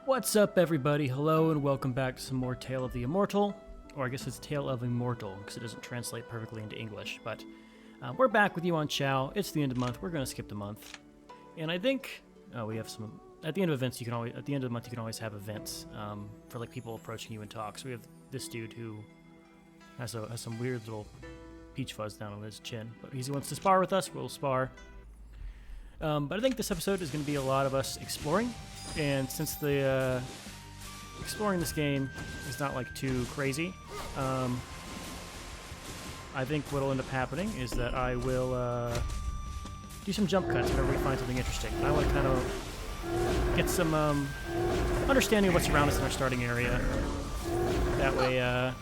What's up, everybody? Hello, and welcome back to some more Tale of the Immortal. Or I guess it's Tale of Immortal, because it doesn't translate perfectly into English. But we're back with you on Chow. It's the end of the month. We're going to skip the month. And I think we have some... At the end of events, at the end of the month, you can always have events for like people approaching you and talk. So we have this dude who has some weird little peach fuzz down on his chin. But he wants to spar with us. We'll spar. But I think this episode is going to be a lot of us exploring. And since the exploring this game is not like too crazy, I think what'll end up happening is that I will do some jump cuts whenever we find something interesting. I want to kind of get some understanding of what's around us in our starting area. That way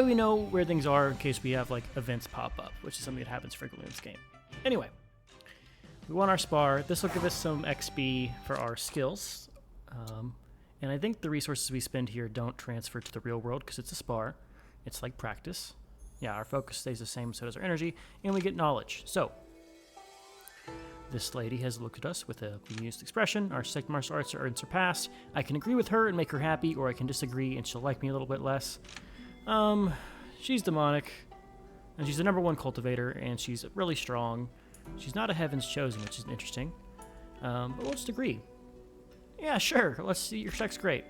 we know where things are in case we have like events pop up, which is something that happens frequently in this game. Anyway. We want our spar. This will give us some XP for our skills. And I think the resources we spend here don't transfer to the real world because it's a spar. It's like practice. Yeah, our focus stays the same, so does our energy, and we get knowledge. So, this lady has looked at us with a bemused expression. Our second martial arts are unsurpassed. I can agree with her and make her happy, or I can disagree and she'll like me a little bit less. She's demonic, and she's the #1 cultivator, and she's really strong. She's not a Heaven's Chosen, which is interesting. But we'll just agree. Yeah, sure. Let's see. Your check's great.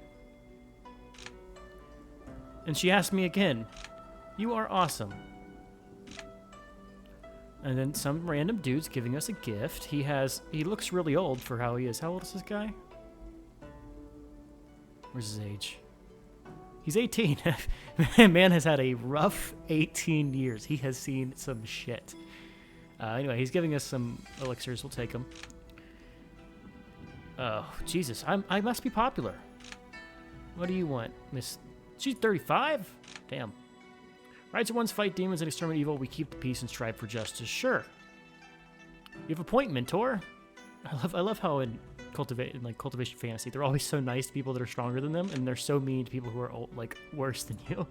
And she asked me again, "You are awesome." And then some random dude's giving us a gift. He looks really old for how he is. How old is this guy? Where's his age? He's 18. Man has had a rough 18 years. He has seen some shit. Anyway, he's giving us some elixirs. We'll take them. Oh, Jesus. I must be popular. What do you want, Miss? She's 35? Damn. Rights at once fight demons and exterminate evil. We keep the peace and strive for justice. Sure. You have a point, mentor. I love how in Cultivation fantasy, they're always so nice to people that are stronger than them, and they're so mean to people who are worse than you.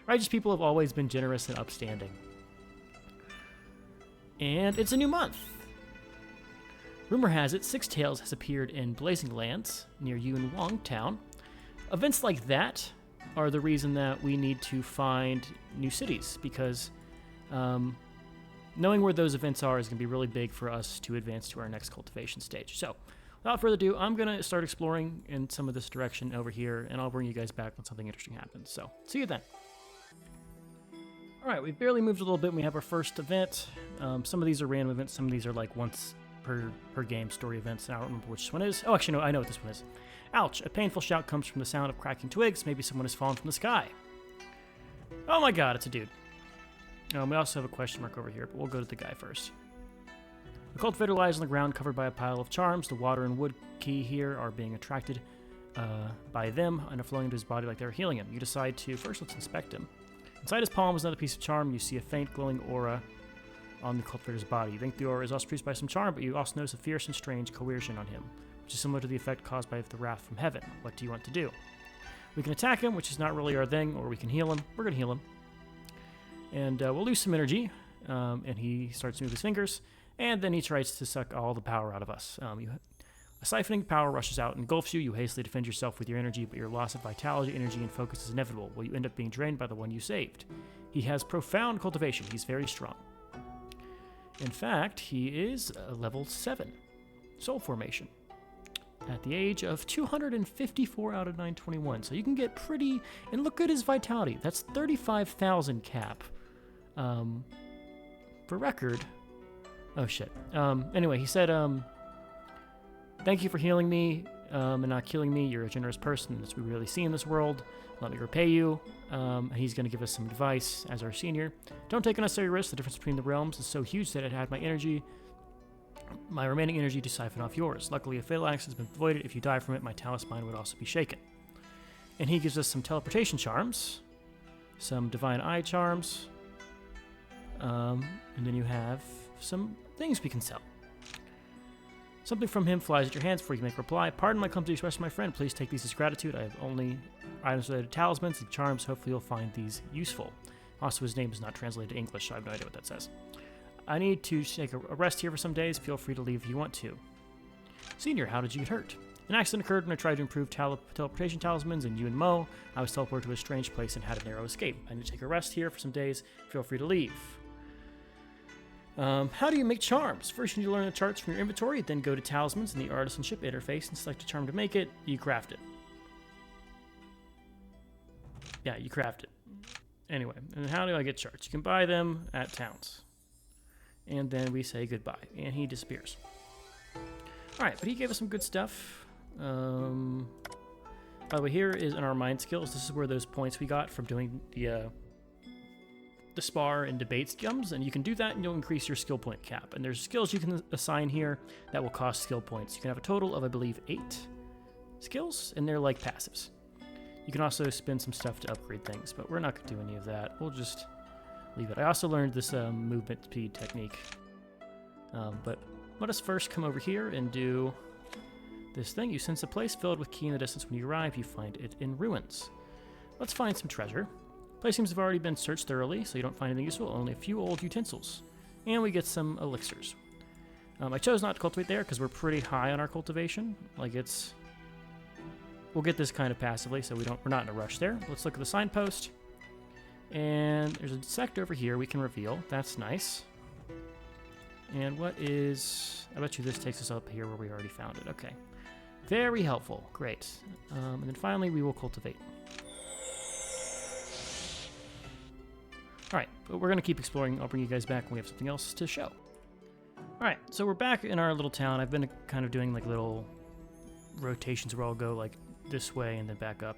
Righteous people have always been generous and upstanding. And it's a new month. Rumor has it, Six Tails has appeared in Blazing Lands near Yun Wang Town. Events like that are the reason that we need to find new cities, because knowing where those events are is going to be really big for us to advance to our next cultivation stage. So, without further ado, I'm going to start exploring in some of this direction over here, and I'll bring you guys back when something interesting happens. So, see you then. Alright, we've barely moved a little bit and we have our first event. Some of these are random events, some of these are like once per game story events. I don't remember which this one is. Oh, actually, no, I know what this one is. Ouch, a painful shout comes from the sound of cracking twigs. Maybe someone has fallen from the sky. Oh my god, it's a dude. We also have a question mark over here, but we'll go to the guy first. The cultivator lies on the ground covered by a pile of charms. The water and wood key here are being attracted by them and are flowing into his body like they're healing him. You decide to, first let's inspect him. Inside his palm is another piece of charm. You see a faint glowing aura on the cultivator's body. You think the aura is also produced by some charm, but you also notice a fierce and strange coercion on him, which is similar to the effect caused by the wrath from heaven. What do you want to do? We can attack him, which is not really our thing, or we can heal him. We're going to heal him. And we'll lose some energy, and he starts to move his fingers, and then he tries to suck all the power out of us. A siphoning power rushes out and engulfs you. You hastily defend yourself with your energy, but your loss of vitality, energy, and focus is inevitable. Will you end up being drained by the one you saved? He has profound cultivation. He's very strong. In fact, he is level 7. Soul formation. At the age of 254 out of 921. So you can get pretty... And look at his vitality. That's 35,000 cap. For record... Oh, shit. Anyway, he said, thank you for healing me and not killing me. You're a generous person. That's what we really see in this world. Let me repay you. And he's going to give us some advice as our senior. Don't take unnecessary risks. The difference between the realms is so huge that it had my remaining energy to siphon off yours. Luckily, a fatal axe has been voided. If you die from it, my talisman would also be shaken. And he gives us some teleportation charms, some divine eye charms, and then you have some things we can sell. Something from him flies at your hands before you can make a reply. Pardon my clumsy expression, my friend. Please take these as gratitude. I have only items related to talismans and charms. Hopefully you'll find these useful. Also, his name is not translated to English, so I have no idea what that says. I need to take a rest here for some days. Feel free to leave if you want to. Senior, how did you get hurt? An accident occurred when I tried to improve teleportation talismans in Yun Mo. I was teleported to a strange place and had a narrow escape. I need to take a rest here for some days. Feel free to leave. How do you make charms? First, you need to learn the charts from your inventory, then go to talismans in the artisanship interface and select a charm to make it. You craft it. Yeah, you craft it. Anyway, and then how do I get charts? You can buy them at towns. And then we say goodbye, and he disappears. Alright, but he gave us some good stuff. By the way, here is in our mind skills. This is where those points we got from doing the spar and debates comes, and you can do that and you'll increase your skill point cap. And there's skills you can assign here that will cost skill points. You can have a total of, I believe, 8 skills, and they're like passives. You can also spend some stuff to upgrade things, but we're not going to do any of that. We'll just leave it. I also learned this movement speed technique. But let us first come over here and do this thing. You sense a place filled with key in the distance. When you arrive, you find it in ruins. Let's find some treasure. Place seems to have already been searched thoroughly, so you don't find anything useful, only a few old utensils. And we get some elixirs. I chose not to cultivate there because we're pretty high on our cultivation. Like it's... We'll get this kind of passively, so we're not in a rush there. Let's look at the signpost. And there's a sector over here we can reveal. That's nice. And what is... I bet you this takes us up here where we already found it. Okay. Very helpful. Great. And then finally we will cultivate. Alright, but we're going to keep exploring. I'll bring you guys back when we have something else to show. Alright, so we're back in our little town. I've been kind of doing like little rotations where I'll go like this way and then back up.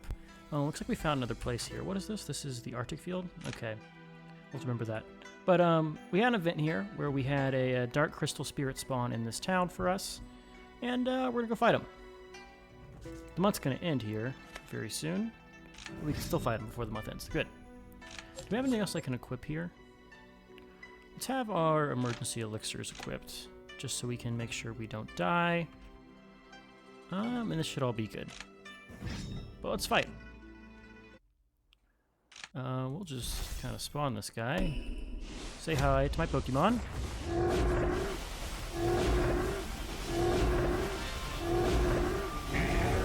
Oh, looks like we found another place here. What is this? This is the Arctic Field? Okay, we'll remember that. But we had an event here where we had a dark crystal spirit spawn in this town for us. And we're going to go fight him. The month's going to end here very soon. We can still fight him before the month ends. Good. Do we have anything else I can equip here? Let's have our emergency elixirs equipped, just so we can make sure we don't die. And this should all be good. But let's fight. We'll just kind of spawn this guy. Say hi to my Pokemon.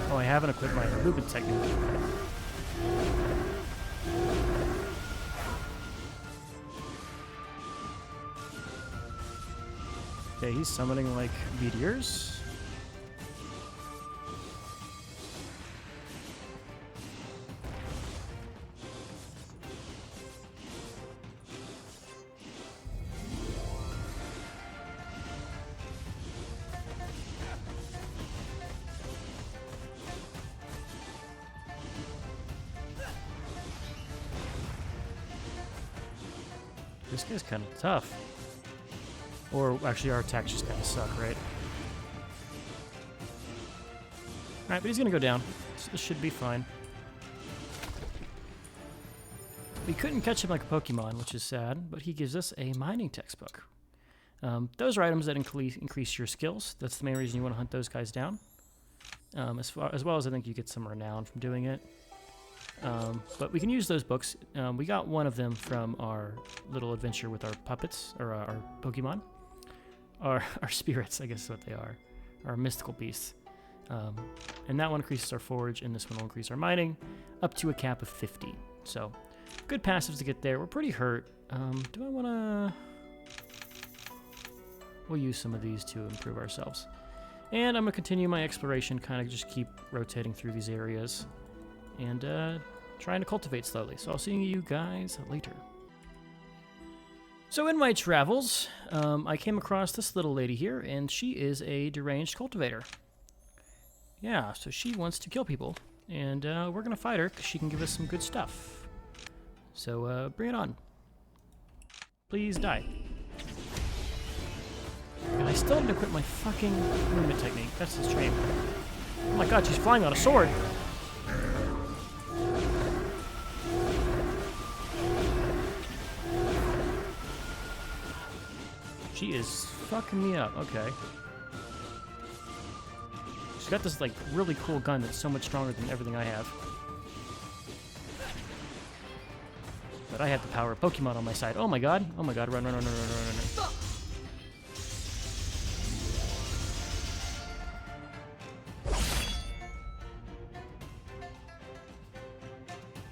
Oh, I haven't equipped my movement technique. Okay, he's summoning, like, meteors. This guy's kind of tough. Or actually our attacks just kind of suck, right? Alright, but he's going to go down. So this should be fine. We couldn't catch him like a Pokemon, which is sad, but he gives us a mining textbook. Those are items that increase your skills. That's the main reason you want to hunt those guys down. As well as I think you get some renown from doing it. But we can use those books. We got one of them from our little adventure with our puppets, or our Pokemon. Our spirits, I guess is what they are. Our mystical beasts. And that one increases our forage, and this one will increase our mining up to a cap of 50. So, good passives to get there. We're pretty hurt. Do I want to... We'll use some of these to improve ourselves. And I'm going to continue my exploration, kind of just keep rotating through these areas. And trying to cultivate slowly. So I'll see you guys later. So in my travels, I came across this little lady here, and she is a deranged cultivator. Yeah, so she wants to kill people, and we're going to fight her because she can give us some good stuff. So bring it on. Please die. And I still didn't equip my fucking movement technique. That's a shame. Oh my god, she's flying on a sword! She is fucking me up. Okay. She's got this, like, really cool gun that's so much stronger than everything I have. But I have the power of Pokemon on my side. Oh my god. Oh my god. Run, run, run, run, run, run, run.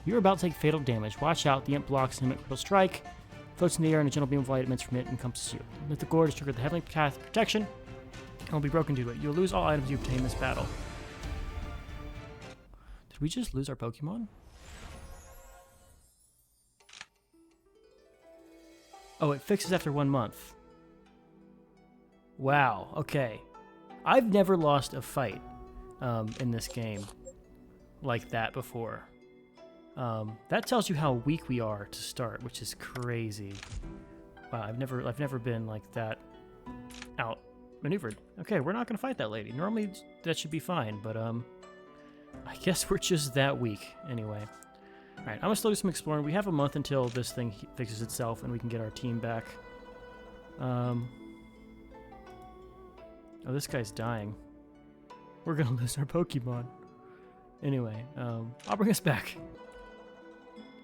You're about to take fatal damage. Watch out, the imp blocks him at critical strike. Floats in the air and a gentle beam of light emits from it and encompasses you. Mythic Lord has triggered the Heavenly Path protection and will be broken due to it. You'll lose all items you obtain in this battle. Did we just lose our Pokemon? Oh, it fixes after 1 month. Wow, okay. I've never lost a fight in this game like that before. That tells you how weak we are to start, which is crazy. Wow, I've never been like that outmaneuvered. Okay, we're not gonna fight that lady. Normally that should be fine, but I guess we're just that weak anyway. All right, I'm gonna still do some exploring. We have a month until this thing fixes itself and we can get our team back. Oh, this guy's dying. We're gonna lose our Pokemon. Anyway, I'll bring us back.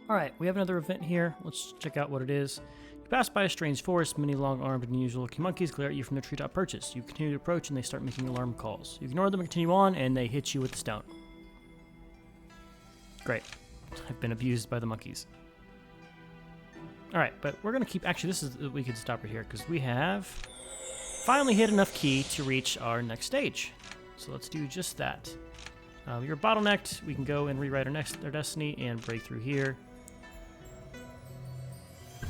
Alright, we have another event here. Let's check out what it is. You pass by a strange forest. Many long-armed and unusual-looking monkeys glare at you from their treetop perches. You continue to approach and they start making alarm calls. You ignore them and continue on, and they hit you with the stone. Great. I've been abused by the monkeys. Alright, but we're gonna keep... Actually, we can stop right here, because we have finally hit enough key to reach our next stage. So let's do just that. You're bottlenecked. We can go and rewrite our destiny and break through here.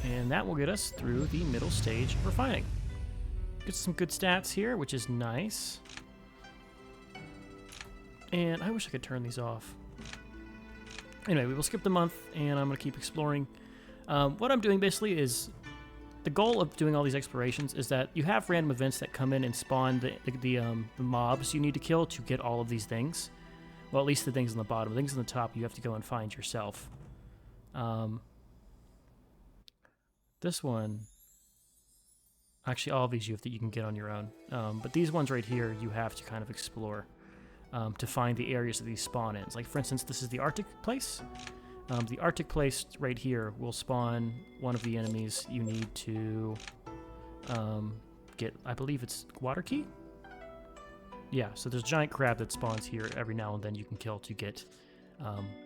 And that will get us through the middle stage of refining. Get some good stats here, which is nice. And I wish I could turn these off. Anyway, we will skip the month, and I'm going to keep exploring. What I'm doing basically is... The goal of doing all these explorations is that you have random events that come in and spawn the mobs you need to kill to get all of these things. Well, at least the things on the bottom. The things on the top you have to go and find yourself. This one... Actually, all of these you can get on your own. But these ones right here, you have to kind of explore to find the areas that these spawn in. Like, for instance, this is the Arctic place. The Arctic place right here will spawn one of the enemies you need to get, I believe it's Water Key? Yeah, so there's a giant crab that spawns here every now and then you can kill to get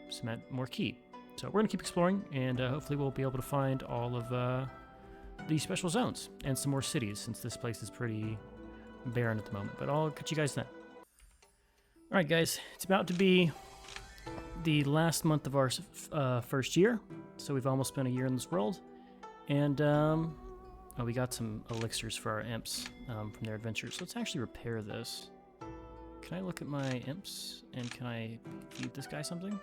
some more key. So we're going to keep exploring, and hopefully we'll be able to find all of these special zones and some more cities, since this place is pretty barren at the moment. But I'll catch you guys then. Alright guys, it's about to be the last month of our first year, so we've almost spent a year in this world, and we got some elixirs for our imps from their adventures. So let's actually repair this. Can I look at my imps, and can I feed this guy something?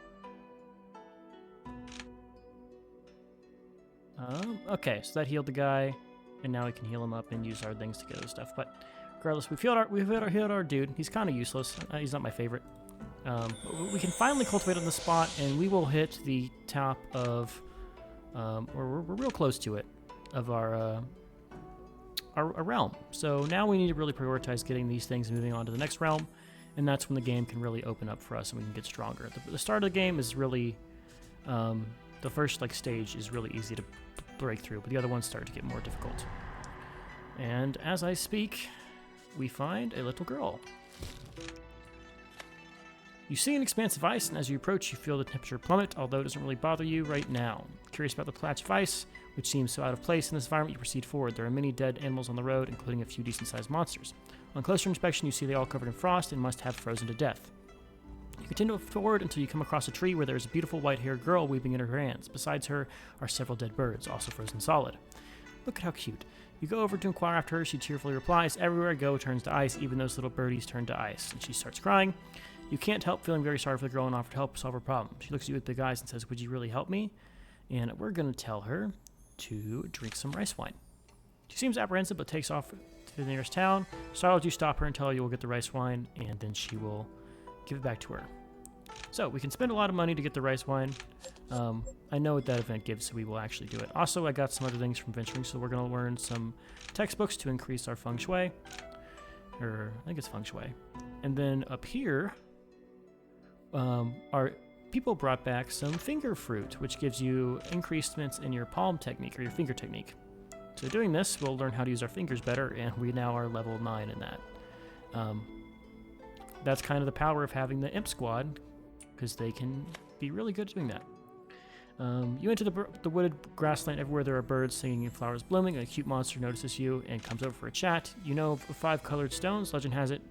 Okay, so that healed the guy, and now we can heal him up and use our things to get other stuff. But regardless, we've healed our dude. He's kind of useless. He's not my favorite. We can finally cultivate on the spot, and we will hit the top of, we're real close to it, of our realm. So now we need to really prioritize getting these things and moving on to the next realm, and that's when the game can really open up for us and we can get stronger. The start of the game is really, the first stage is really easy to break through, but the other ones start to get more difficult. And as I speak, we find a little girl. You see an expanse of ice, and as you approach, you feel the temperature plummet, although it doesn't really bother you right now. Curious about the patch of ice, which seems so out of place in this environment, you proceed forward. There are many dead animals on the road, including a few decent-sized monsters. On closer inspection, you see they all covered in frost and must have frozen to death. You continue forward until you come across a tree where there is a beautiful white-haired girl weeping in her hands. Besides her are several dead birds, also frozen solid. Look at how cute. You go over to inquire after her. She cheerfully replies, "Everywhere I go turns to ice, even those little birdies turn to ice." And she starts crying. You can't help feeling very sorry for the girl and offer to help solve her problem. She looks at you with big eyes and says, "Would you really help me?" And we're going to tell her to drink some rice wine. She seems apprehensive but takes off to the nearest town. Startled, you stop her and tell her you will get the rice wine, and then she will give it back to her. So we can spend a lot of money to get the rice wine. I know what that event gives, so we will actually do it. Also, I got some other things from venturing, so we're going to learn some textbooks to increase our feng shui. Or, I think it's feng shui. And then up here, our people brought back some finger fruit, which gives you increasements in your palm technique, or your finger technique. So doing this, we'll learn how to use our fingers better, and we now are level 9 in that. That's kind of the power of having the imp squad, because they can be really good at doing that. You enter the wooded grassland. Everywhere there are birds singing and flowers blooming. A cute monster notices you and comes over for a chat. You know of 5 colored stones. Legend has it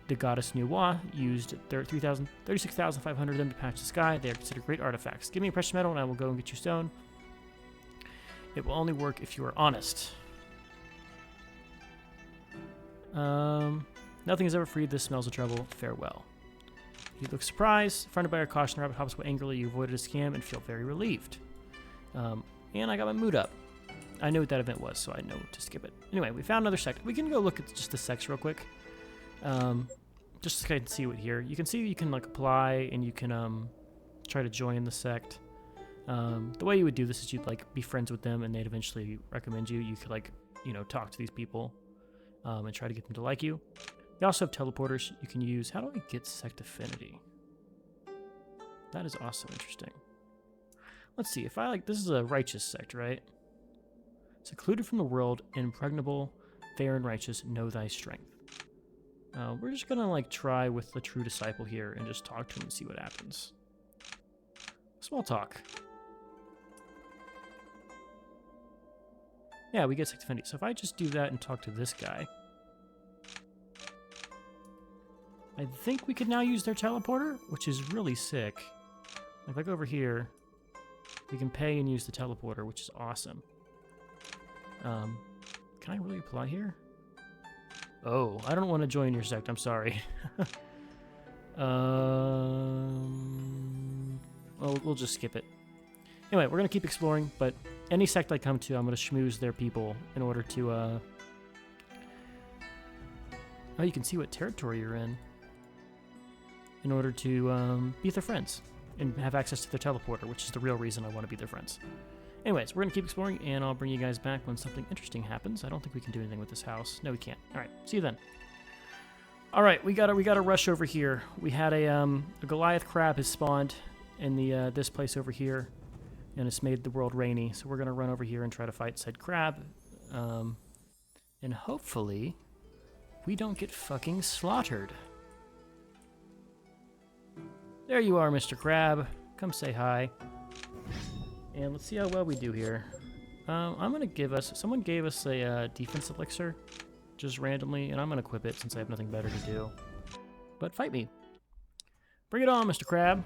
the goddess Nuwa used 36,500 of them to patch the sky. They are considered great artifacts. Give me a precious metal and I will go and get you stone. It will only work if you are honest. Nothing is ever free. This smells of trouble. Farewell. You look surprised. Fronted by our caution, the rabbit hops away angrily. You avoided a scam and feel very relieved. And I got my mood up. I knew what that event was, so I know to skip it. Anyway, we found another sect. We can go look at just the sects real quick. Just so I can see what here. You can see you can like apply and you can try to join the sect. The way you would do this is you'd like be friends with them and they'd eventually recommend you. You could like, you know, talk to these people and try to get them to like you. They also have teleporters you can use. How do I get sect affinity? That is also interesting. Let's see, if I like, this is a righteous sect, right? Secluded from the world, impregnable, fair and righteous, know thy strength. We're just gonna like try with the true disciple here and just talk to him and see what happens. Small talk. Yeah, we get sect affinity. So if I just do that and talk to this guy, I think we could now use their teleporter, which is really sick. If I go over here, we can pay and use the teleporter, which is awesome. Can I really apply here? Oh, I don't want to join your sect. I'm sorry. Well, we'll just skip it. Anyway, we're going to keep exploring, but any sect I come to, I'm going to schmooze their people in order to... Oh, you can see what territory you're in order to be their friends and have access to their teleporter, which is the real reason I want to be their friends. Anyways, we're going to keep exploring, and I'll bring you guys back when something interesting happens. I don't think we can do anything with this house. No, we can't. All right, see you then. All right, we gotta rush over here. We had a Goliath crab has spawned in the this place over here, and it's made the world rainy. So we're gonna run over here and try to fight said crab, and hopefully we don't get fucking slaughtered. There you are, Mr. Crab. Come say hi. And let's see how well we do here. I'm going to give us... Someone gave us a defense elixir, just randomly, and I'm going to equip it since I have nothing better to do. But fight me. Bring it on, Mr. Crab.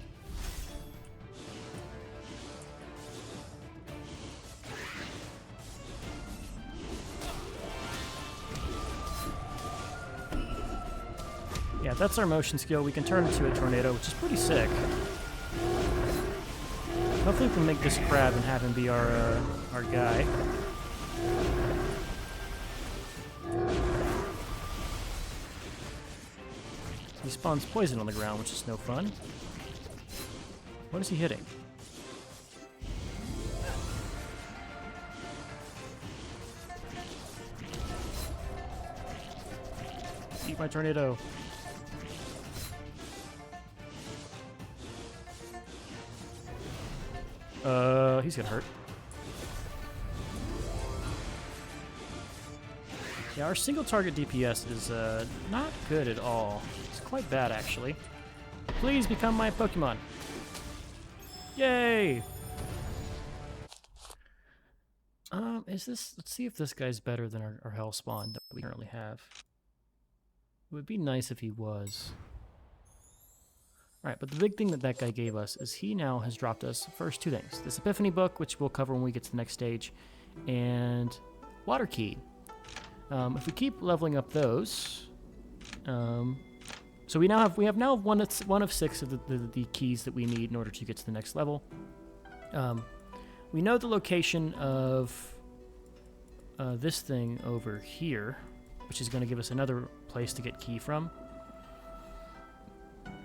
Yeah, that's our motion skill. We can turn into a tornado, which is pretty sick. Hopefully we can make this crab and have him be our guy. He spawns poison on the ground, which is no fun. What is he hitting? Eat my tornado. He's gonna hurt. Yeah, our single target DPS is not good at all. It's quite bad, actually. Please become my Pokemon. Yay! Is this... Let's see if this guy's better than our Hellspawn that we currently have. It would be nice if he was. Alright, but the big thing that guy gave us is he now has dropped us first 2 things. This Epiphany book, which we'll cover when we get to the next stage, and Water Key. If we keep leveling up those, so we have now one of 6 of the keys that we need in order to get to the next level. We know the location of this thing over here, which is going to give us another place to get key from.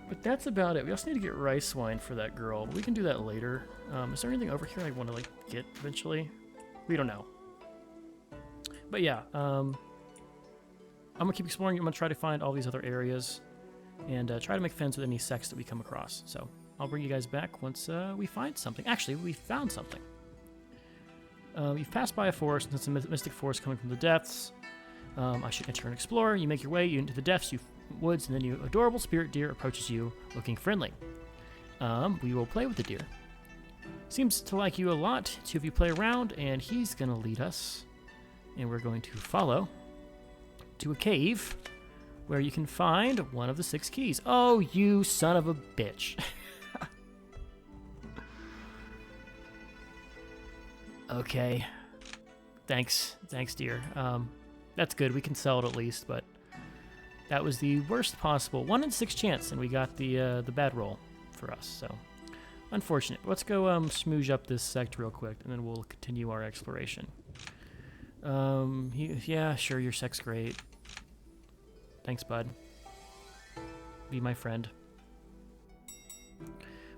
But that's about it. We also need to get rice wine for that girl. We can do that later. Is there anything over here I want to get eventually? We don't know. But yeah, I'm gonna keep exploring. I'm gonna try to find all these other areas and try to make friends with any sects that we come across. So I'll bring you guys back once we find something. Actually, we found something. You've passed by a forest, and it's a mystic forest coming from the depths. I should enter and explore. You make your way into the depths, woods, and then adorable spirit deer approaches you, looking friendly. We will play with the deer. Seems to like you a lot. Two of you play around, and he's going to lead us. And we're going to follow to a cave where you can find one of the 6 keys. Oh, you son of a bitch. Okay. Thanks, dear. That's good. We can sell it at least, but that was the worst possible 1 in 6 chance, and we got the bad roll for us. So unfortunate. Let's go smooge up this sect real quick, and then we'll continue our exploration. Yeah, sure. Your sect's great. Thanks, bud. Be my friend.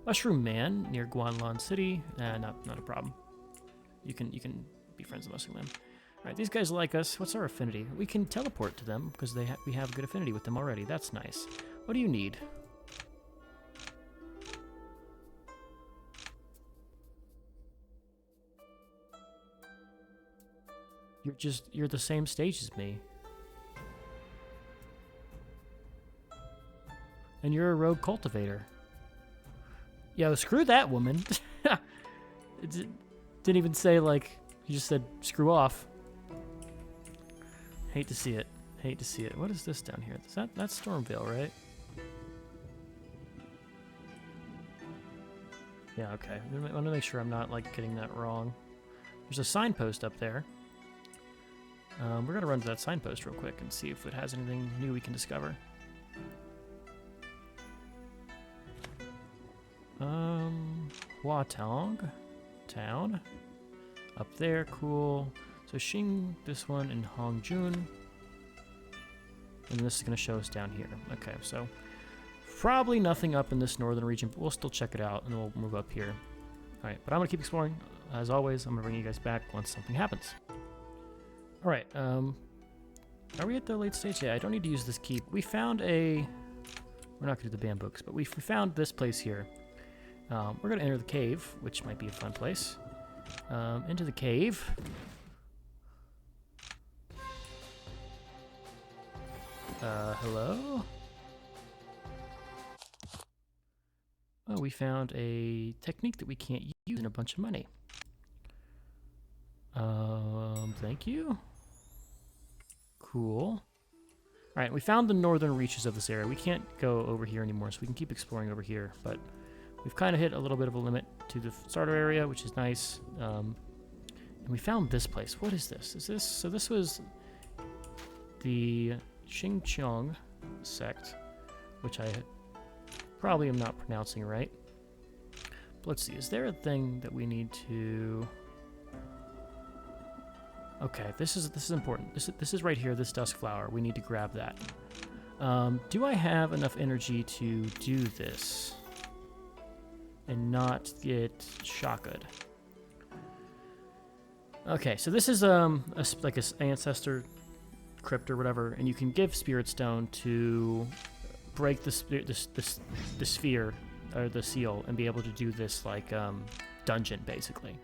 Mushroom Man near Guanlan City. Not a problem. You can be friends with Mushroom Man. All right, these guys like us. What's our affinity? We can teleport to them because we have good affinity with them already. That's nice. What do you need? You're the same stage as me. And you're a rogue cultivator. Yo, screw that woman. It didn't even say, like, you just said, screw off. Hate to see it. Hate to see it. What is this down here? That's Stormvale, right? Yeah, okay. I want to make sure I'm not, like, getting that wrong. There's a signpost up there. We're going to run to that signpost real quick and see if it has anything new we can discover. Huatong town up there, cool. So Xing, this one, and Hongjun, and this is going to show us down here. Okay, so probably nothing up in this northern region, but we'll still check it out, and we'll move up here. All right, but I'm going to keep exploring. As always, I'm going to bring you guys back once something happens. All right, are we at the late stage? Yeah, I don't need to use this key. We found we're not going to do the bambooks, but we found this place here. We're going to enter the cave, which might be a fun place. Into the cave. Hello? Oh, we found a technique that we can't use and a bunch of money. Thank you. Cool. Alright, we found the northern reaches of this area. We can't go over here anymore, so we can keep exploring over here, but we've kind of hit a little bit of a limit to the starter area, which is nice. And we found this place. What is this? So this was the Xingqiang sect, which I probably am not pronouncing right. But let's see, is there a thing that we need to... Okay, this is important. This is right here, this dusk flower. We need to grab that. Do I have enough energy to do this and not get shotgunned? Okay, so this is like an ancestor crypt or whatever, and you can give spirit stone to break the sphere or the seal and be able to do this like dungeon basically.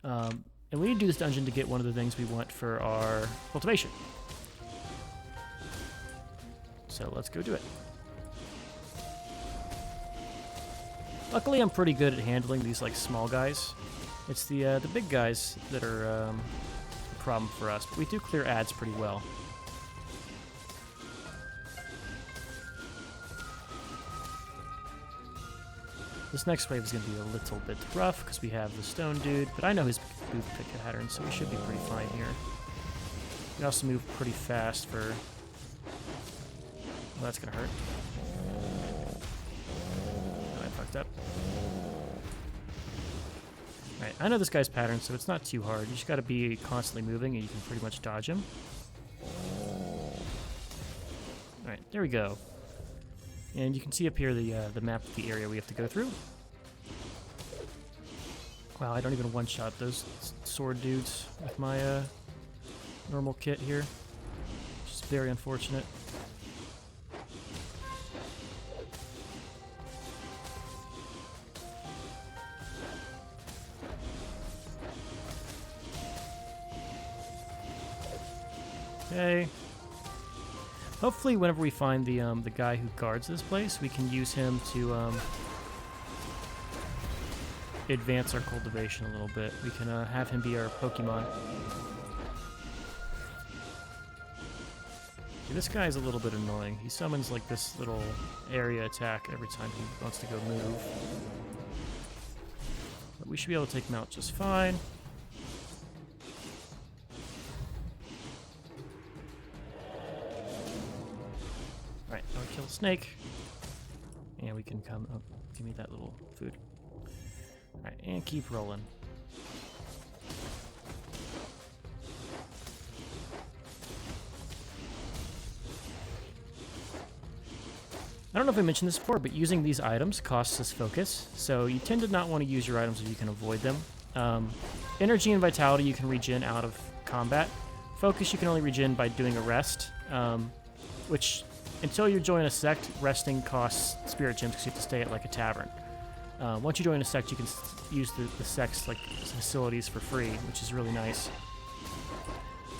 And we need to do this dungeon to get one of the things we want for our cultivation. So let's go do it. Luckily, I'm pretty good at handling these like small guys. It's the big guys that are a problem for us, but we do clear ads pretty well. This next wave is going to be a little bit rough because we have the stone dude, but I know his boot pick pattern, so we should be pretty fine here. We also move pretty fast for... Well, that's going to hurt. Oh, I fucked up. Alright, I know this guy's pattern, so it's not too hard. You just got to be constantly moving, and you can pretty much dodge him. Alright, there we go. And you can see up here the map of the area we have to go through. Wow, I don't even one-shot those sword dudes with my normal kit here. Which is very unfortunate. Okay. Hopefully, whenever we find the guy who guards this place, we can use him to advance our cultivation a little bit. We can have him be our Pokemon. Okay, this guy is a little bit annoying. He summons like this little area attack every time he wants to go move. But we should be able to take him out just fine. Alright, now we kill the snake. And we can come up. Give me that little food. Alright, and keep rolling. I don't know if I mentioned this before, but using these items costs us focus, so you tend to not want to use your items if you can avoid them. Energy and vitality you can regen out of combat. Focus you can only regen by doing a rest, which, until you join a sect, resting costs spirit gems because you have to stay at like a tavern. Once you join a sect, you can use the sect's like facilities for free, which is really nice.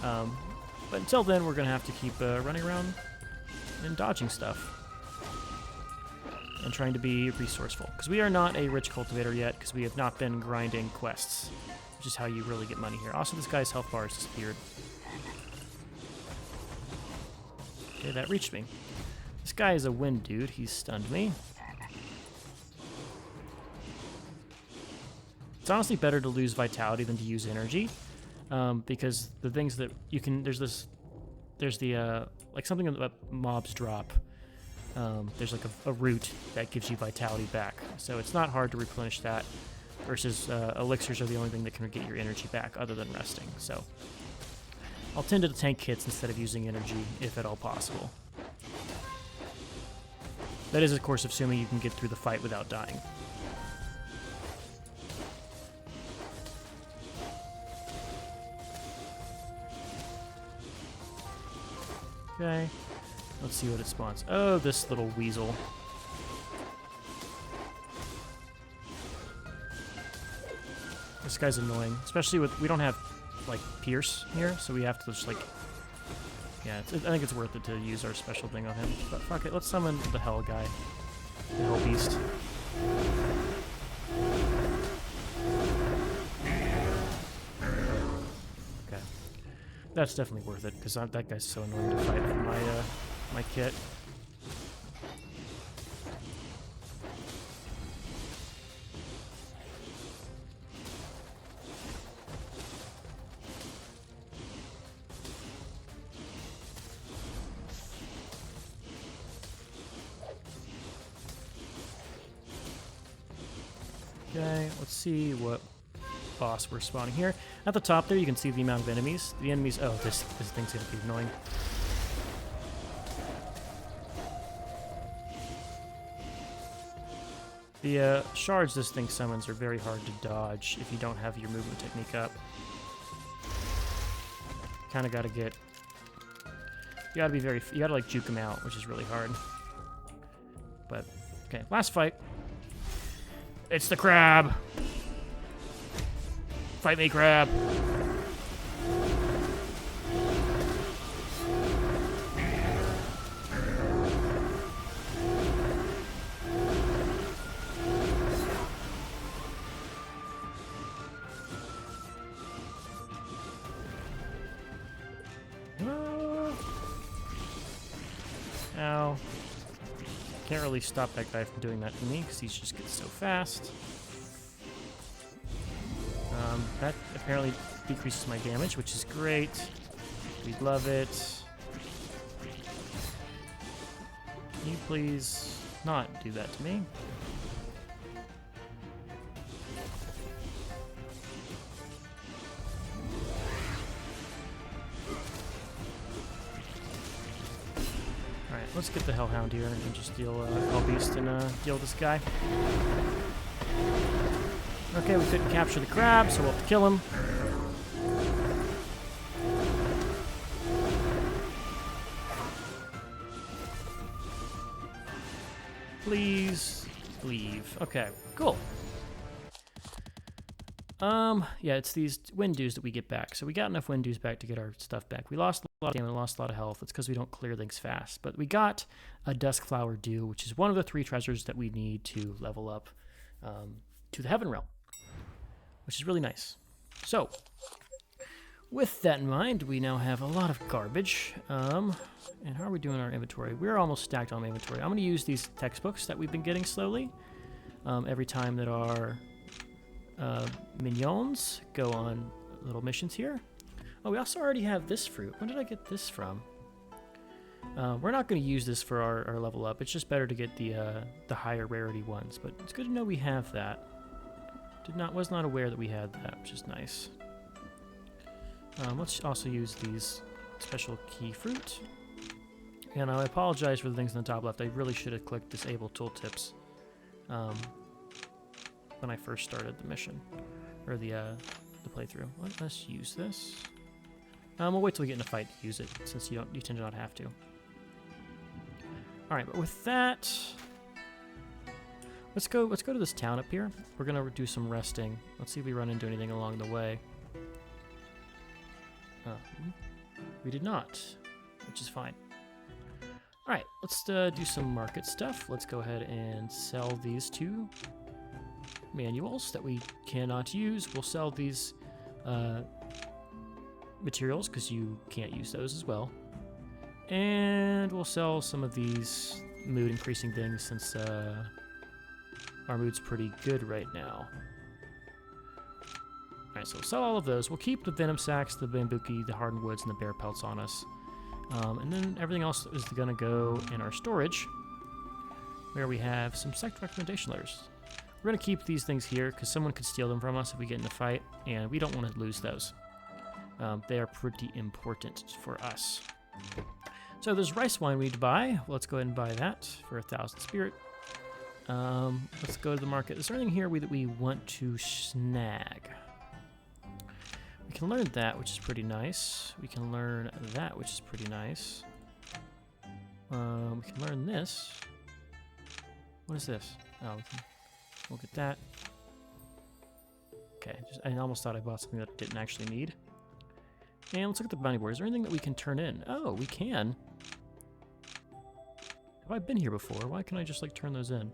But until then, we're going to have to keep running around and dodging stuff. And trying to be resourceful. Because we are not a rich cultivator yet, because we have not been grinding quests, which is how you really get money here. Also, this guy's health bar has disappeared. Okay, that reached me. This guy is a wind dude. He's stunned me. It's honestly better to lose vitality than to use energy, because the things that you can... There's the, like something that mobs drop. There's like a root that gives you vitality back, so it's not hard to replenish that, versus elixirs are the only thing that can get your energy back other than resting. So I'll tend to tank hits instead of using energy if at all possible. That is, of course, assuming you can get through the fight without dying. Okay. Let's see what it spawns. Oh, this little weasel. This guy's annoying. Especially with... We don't have, like, Pierce here, so we have to just, like... Yeah, I think it's worth it to use our special thing on him. But fuck it, let's summon the Hell guy. The Hell Beast. Okay. That's definitely worth it, because that guy's so annoying to fight for my kit. Okay, let's see what boss we're spawning here. At the top there, you can see the amount of enemies. The enemies... Oh, this thing's gonna be annoying. The shards this thing summons are very hard to dodge if you don't have your movement technique up. Kind of gotta get... You gotta like juke them out, which is really hard. But, okay, last fight. It's the crab! Fight me, crab! Ow. Can't really stop that guy from doing that to me because he just gets so fast. That apparently decreases my damage, which is great. We love it. Can you please not do that to me? Alright, let's get the Hellhound here and just deal Hell Beast and deal with this guy. Okay, we couldn't capture the crab, so we'll have to kill him. Please leave. Okay, cool. Yeah, it's these wind dues that we get back. So we got enough wind dues back to get our stuff back. We lost a lot of damage, lost a lot of health. It's because we don't clear things fast. But we got a Dusk Flower Dew, which is one of the 3 treasures that we need to level up to the Heaven Realm. which is really nice. So, with that in mind, we now have a lot of garbage. And how are we doing our inventory? We're almost stacked on my inventory. I'm going to use these textbooks that we've been getting slowly. Every time that our minions go on little missions here. Oh, we also already have this fruit. When did I get this from? We're not going to use this for our level up. It's just better to get the higher rarity ones. But it's good to know we have that. Was not aware that we had that, which is nice. Let's also use these special key fruit. And I apologize for the things on the top left. I really should have clicked disable tooltips when I first started the mission, or the playthrough. Let's use this. We'll wait till we get in a fight to use it, since you tend to not have to. All right, but with that, let's go to this town up here. We're gonna do some resting. Let's see if we run into anything along the way. We did not, which is fine. All right, let's do some market stuff. Let's go ahead and sell these two manuals that we cannot use. We'll sell these materials because you can't use those as well. And we'll sell some of these mood increasing things since our mood's pretty good right now. Alright, so we'll sell all of those. We'll keep the venom sacks, the bambuki, the hardened woods, and the bear pelts on us. And then everything else is going to go in our storage, where we have some sect recommendation letters. We're going to keep these things here because someone could steal them from us if we get in a fight, and we don't want to lose those. They are pretty important for us. So there's rice wine we need to buy. Let's go ahead and buy that for 1,000 spirit. Let's go to the market. Is there anything here that we want to snag? We can learn that, which is pretty nice. We can learn that, which is pretty nice. We can learn this. What is this? Oh, we'll get that. Okay, I almost thought I bought something that I didn't actually need. And let's look at the bounty board. Is there anything that we can turn in? Oh, we can. Have I been here before? Why can't I just, like, turn those in?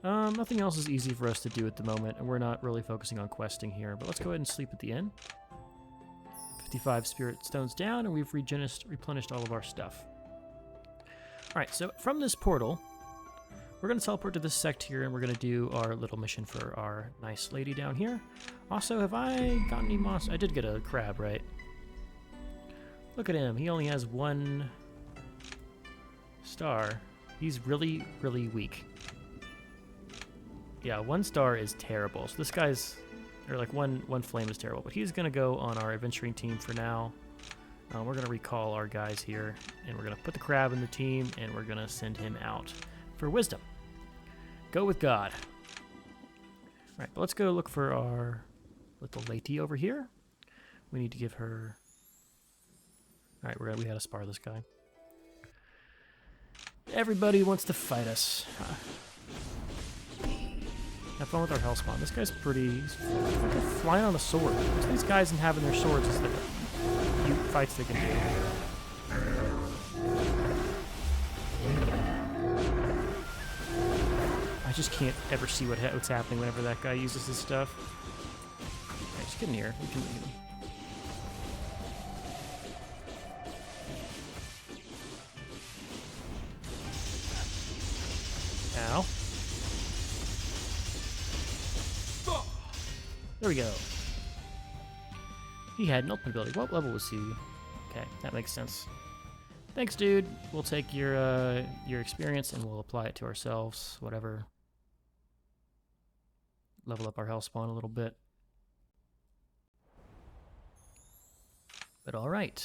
Nothing else is easy for us to do at the moment, and we're not really focusing on questing here. But let's go ahead and sleep at the inn. 55 spirit stones down, and we've replenished all of our stuff. Alright, so from this portal, we're going to teleport to this sect here, and we're going to do our little mission for our nice lady down here. Also, have I gotten any monsters? I did get a crab, right? Look at him. He only has 1 star. He's really, really weak. Yeah, 1 star is terrible. So this guy's, or like one flame is terrible. But he's going to go on our adventuring team for now. We're going to recall our guys here, and we're going to put the crab in the team, and we're going to send him out for wisdom. Go with God. All right, but let's go look for our little lady over here. We need to give her... All right, we had to spar this guy. Everybody wants to fight us. Have fun with our hellspawn. This guy's he's like flying on a sword. Most of these guys and having their swords is the few fights they can do. I just can't ever see what's happening whenever that guy uses his stuff. Okay, just get in here. We can. Ow. There we go. He had an ultimate ability. What level was he? Okay, that makes sense. Thanks, dude. We'll take your experience and we'll apply it to ourselves. Whatever. Level up our hellspawn a little bit. But all right.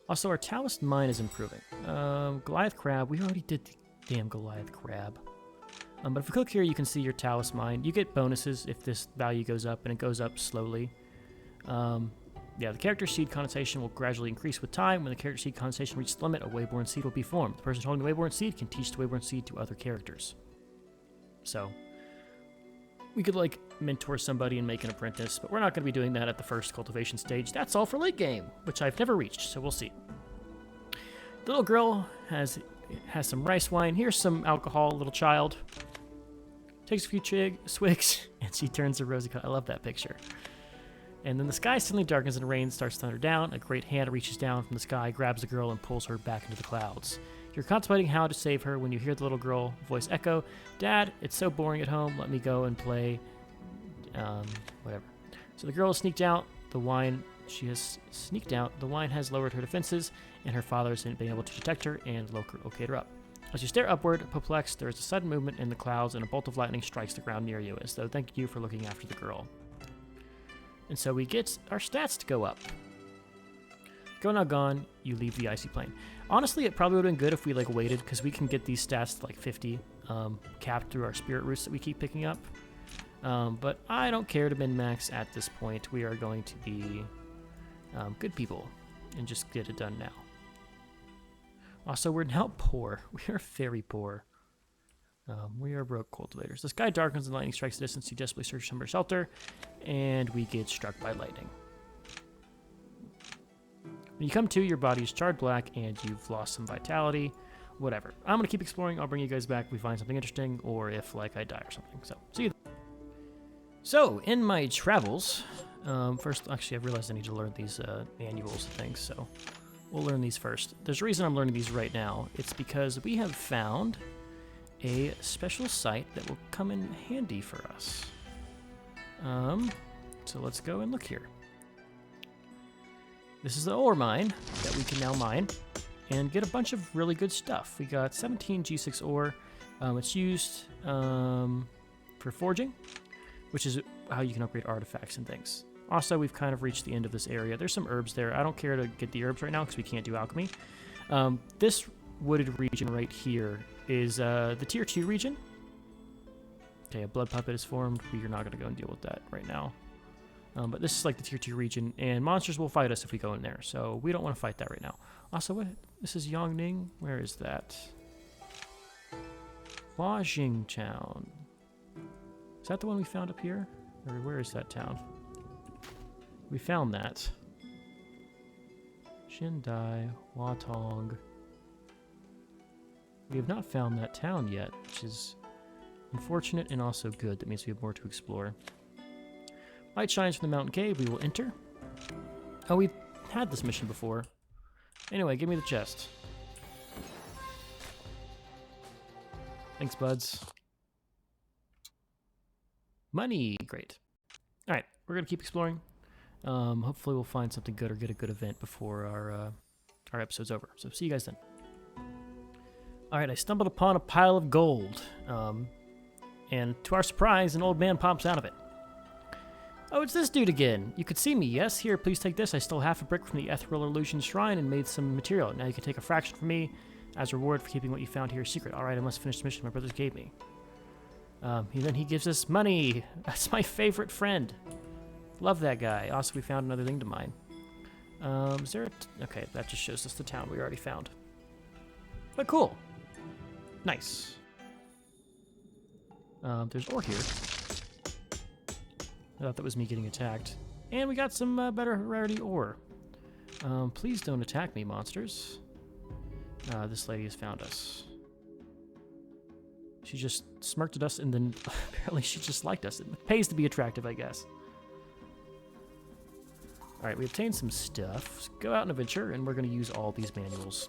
Also, our Taoist mine is improving. Goliath crab. We already did the damn Goliath crab. But if we click here, you can see your Taoist mine. You get bonuses if this value goes up, and it goes up slowly. Yeah, the character seed condensation will gradually increase with time. When the character seed condensation reaches the limit, a Wayborn seed will be formed. The person holding the Wayborn seed can teach the Wayborn seed to other characters. So, we could, like, mentor somebody and make an apprentice, but we're not going to be doing that at the first cultivation stage. That's all for late game, which I've never reached, so we'll see. The little girl has some rice wine. Here's some alcohol, little child. Takes a few swigs, and she turns her rosy color. I love that picture. And then the sky suddenly darkens and rain starts to thunder down. A great hand reaches down from the sky, grabs the girl, and pulls her back into the clouds. You're contemplating how to save her when you hear the little girl voice echo, "Dad, it's so boring at home. Let me go and play." Whatever. So the girl has sneaked out. The wine has lowered her defenses, and her father hasn't been able to detect her and locate her up. As you stare upward, perplexed, there is a sudden movement in the clouds, and a bolt of lightning strikes the ground near you, as though thanking you for looking after the girl. And so we get our stats to go up. Go now gone, you leave the icy plane. Honestly, it probably would have been good if we waited, because we can get these stats to 50, capped through our spirit roots that we keep picking up. But I don't care to min-max at this point. We are going to be good people and just get it done now. Also, we're now poor. We are very poor. We are broke cultivators. The sky darkens and lightning strikes the distance. You desperately search for shelter, and we get struck by lightning. When you come to, your body is charred black, and you've lost some vitality. Whatever. I'm going to keep exploring. I'll bring you guys back if we find something interesting, or if, I die or something. So, see you. So, in my travels, first, actually, I've realized I need to learn these manuals and things, so we'll learn these first. There's a reason I'm learning these right now. It's because we have found a special site that will come in handy for us. So let's go and look here. This is the ore mine that we can now mine and get a bunch of really good stuff. We got 17 G6 ore. It's used for forging, which is how you can upgrade artifacts and things. Also, we've kind of reached the end of this area. There's some herbs there. I don't care to get the herbs right now because we can't do alchemy. This wooded region right here is the tier 2 region. Okay, a blood puppet is formed. We are not going to go and deal with that right now. But this is the tier 2 region, and monsters will fight us if we go in there, so we don't want to fight that right now. Also, what? This is Yongning. Where is that? Huajing Town. Is that the one we found up here? Or where is that town? We found that. Xindai, Huatong. We have not found that town yet, which is unfortunate and also good. That means we have more to explore. Light shines from the mountain cave. We will enter. Oh, we've had this mission before. Anyway, give me the chest. Thanks, buds. Money! Great. Alright, we're going to keep exploring. Hopefully we'll find something good or get a good event before our episode's over. So see you guys then. Alright, I stumbled upon a pile of gold. And to our surprise, an old man pops out of it. Oh, it's this dude again. You could see me, yes? Here, please take this. I stole half a brick from the Ethereal Illusion Shrine and made some material. Now you can take a fraction from me as reward for keeping what you found here secret. Alright, I must finish the mission my brothers gave me. Then he gives us money. That's my favorite friend. Love that guy. Also, we found another thing to mine. Is there okay, that just shows us the town we already found. But cool. Nice. There's ore here. I thought that was me getting attacked. And we got some better rarity ore. Please don't attack me, monsters. This lady has found us. She just smirked at us, and then apparently she just liked us. It pays to be attractive, I guess. Alright, we obtained some stuff. Let's go out and adventure, and we're going to use all these manuals.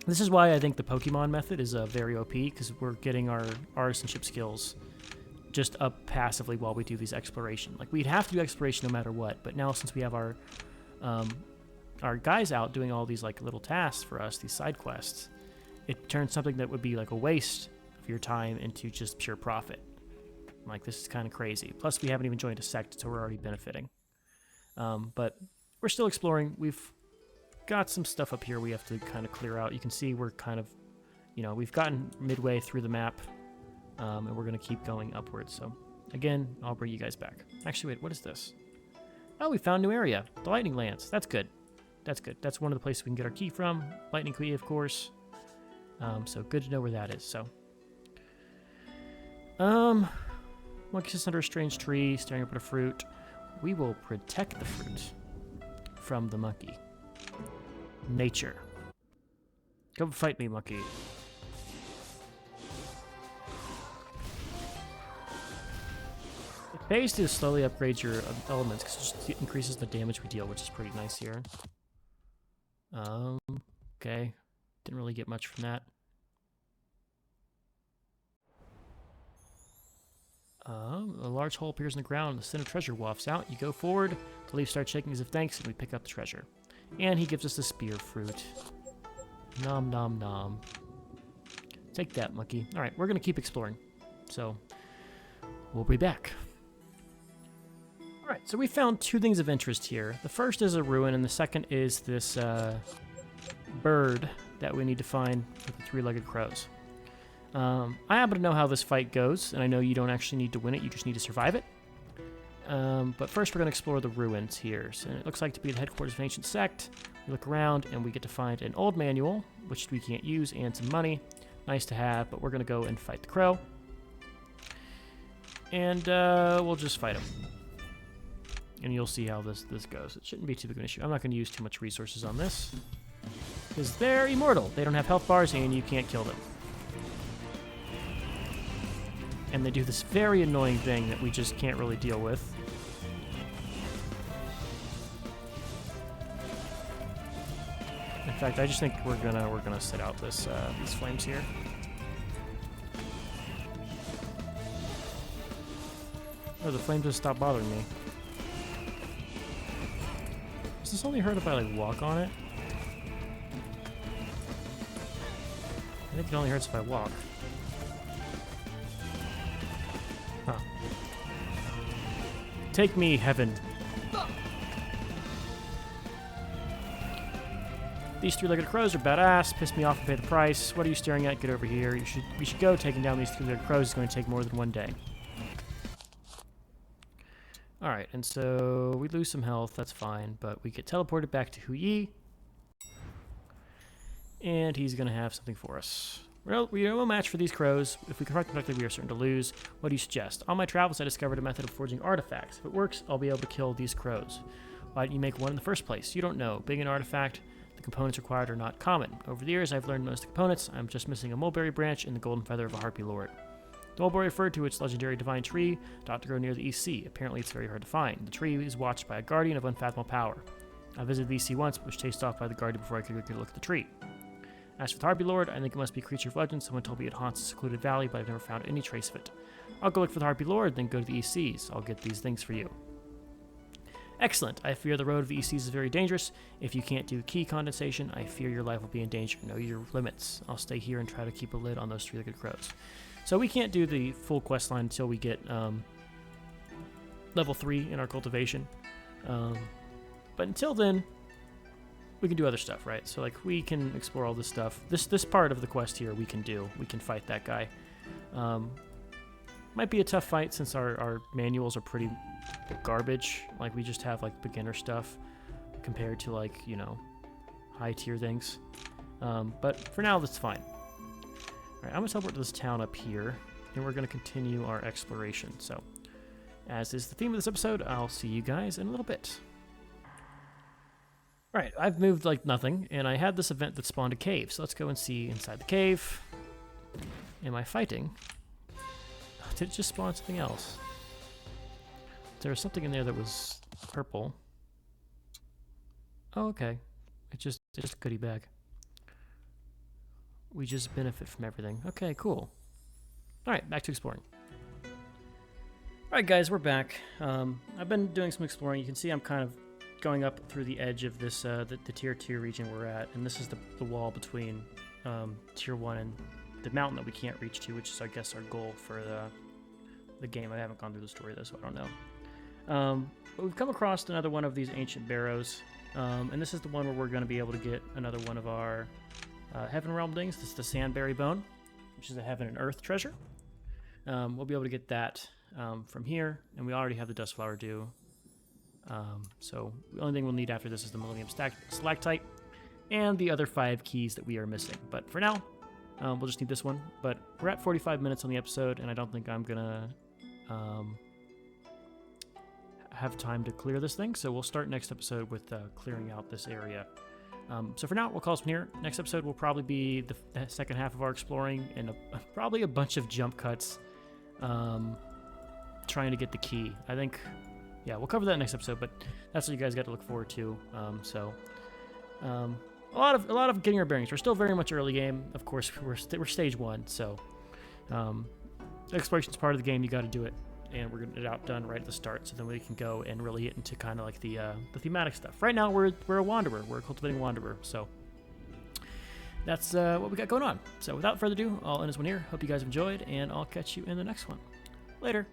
This is why I think the Pokemon method is very OP, because we're getting our artisanship skills just up passively while we do these exploration. We'd have to do exploration no matter what, but now since we have our guys out doing all these little tasks for us, these side quests, it turns something that would be a waste of your time into just pure profit. This is kind of crazy. Plus, we haven't even joined a sect, so we're already benefiting. But we're still exploring. We've got some stuff up here we have to kind of clear out. You can see we're kind of, we've gotten midway through the map, and we're going to keep going upwards. So, again, I'll bring you guys back. Actually, wait, what is this? Oh, we found a new area. The Lightning Lance. That's good. That's good. That's one of the places we can get our key from. Lightning Key, of course. So good to know where that is. So, monkey sits under a strange tree, staring up at a fruit. We will protect the fruit from the monkey. Nature. Come fight me, monkey. Phase to slowly upgrade your elements because it just increases the damage we deal, which is pretty nice here. Okay. Didn't really get much from that. A large hole appears in the ground and the center treasure wafts out. You go forward, the leaf starts shaking as if thanks, and we pick up the treasure. And he gives us the spear fruit. Nom nom nom. Take that, monkey. Alright, we're going to keep exploring. So, we'll be back. Alright, so we found two things of interest here. The first is a ruin, and the second is this bird that we need to find with the three-legged crows. I happen to know how this fight goes, and I know you don't actually need to win it, you just need to survive it. But first we're going to explore the ruins here. So it looks like to be the headquarters of an ancient sect. We look around, and we get to find an old manual, which we can't use, and some money. Nice to have, but we're going to go and fight the crow. And we'll just fight him. And you'll see how this goes. It shouldn't be too big of an issue. I'm not going to use too much resources on this. Because they're immortal. They don't have health bars, and you can't kill them. And they do this very annoying thing that we just can't really deal with. In fact, I just think we're gonna set out this these flames here. Oh, the flame just stopped bothering me. Does this only hurt if I like walk on it? I think it only hurts if I walk. Huh. Take me, heaven. These three-legged crows are badass. Piss me off and pay the price. What are you staring at? Get over here. We should go. Taking down these three-legged crows is going to take more than one day. Alright, and so we lose some health. That's fine. But we get teleported back to Huyi. And he's going to have something for us. Well, we are no match for these crows. If we confront them directly, we are certain to lose. What do you suggest? On my travels, I discovered a method of forging artifacts. If it works, I'll be able to kill these crows. Why didn't you make one in the first place? You don't know. Being an artifact, the components required are not common. Over the years, I've learned most of the components. I'm just missing a mulberry branch and the golden feather of a harpy lord. The mulberry referred to its legendary divine tree, thought to grow near the East Sea. Apparently, it's very hard to find. The tree is watched by a guardian of unfathomable power. I visited the East Sea once, but was chased off by the guardian before I could look at the tree. As for the Harpy Lord, I think it must be a creature of legend. Someone told me it haunts a secluded valley, but I've never found any trace of it. I'll go look for the Harpy Lord, then go to the East Seas. I'll get these things for you. Excellent. I fear the road of the East Seas is very dangerous. If you can't do key condensation, I fear your life will be in danger. Know your limits. I'll stay here and try to keep a lid on those three-legged crows. So we can't do the full quest line until we get level 3 in our cultivation. But until then, we can do other stuff, right? So like we can explore all this stuff. This part of the quest here we can do. We can fight that guy. Might be a tough fight since our manuals are pretty garbage. Like we just have like beginner stuff compared to like, you know, high tier things. But for now, that's fine. All right, I'm gonna teleport to this town up here, and we're gonna continue our exploration. So, as is the theme of this episode, I'll see you guys in a little bit. All right, I've moved like nothing, and I had this event that spawned a cave. So let's go and see inside the cave. Am I fighting? Did it just spawn something else? There was something in there that was purple. Oh, okay. It's just a goodie bag. We just benefit from everything. Okay, cool. Alright, back to exploring. Alright guys, we're back. I've been doing some exploring. You can see I'm kind of going up through the edge of this, the tier 2 region we're at. And this is the wall between tier 1 and the mountain that we can't reach to, which is, I guess, our goal for the game. I haven't gone through the story though, so I don't know. But we've come across another one of these ancient barrows. And this is the one where we're going to be able to get another one of our Heaven Realm things. This is the Sandberry Bone, which is a Heaven and Earth treasure. We'll be able to get that from here, and we already have the Dustflower Dew. So the only thing we'll need after this is the Millennium Stalactite and the other 5 keys that we are missing. But for now, we'll just need this one. But we're at 45 minutes on the episode, and I don't think I'm gonna have time to clear this thing. So we'll start next episode with clearing out this area. So for now, we'll call this from here. Next episode will probably be the second half of our exploring and probably a bunch of jump cuts. trying to get the key. I think, yeah, we'll cover that next episode, but that's what you guys got to look forward to. A lot of getting our bearings. We're still very much early game. Of course, we're stage 1, so exploration's part of the game. You got to do it, and we're getting it outdone right at the start, so then we can go and really get into kind of like the thematic stuff. Right now, we're a wanderer. We're a cultivating wanderer, so that's what we got going on. So without further ado, I'll end this one here. Hope you guys enjoyed, and I'll catch you in the next one. Later.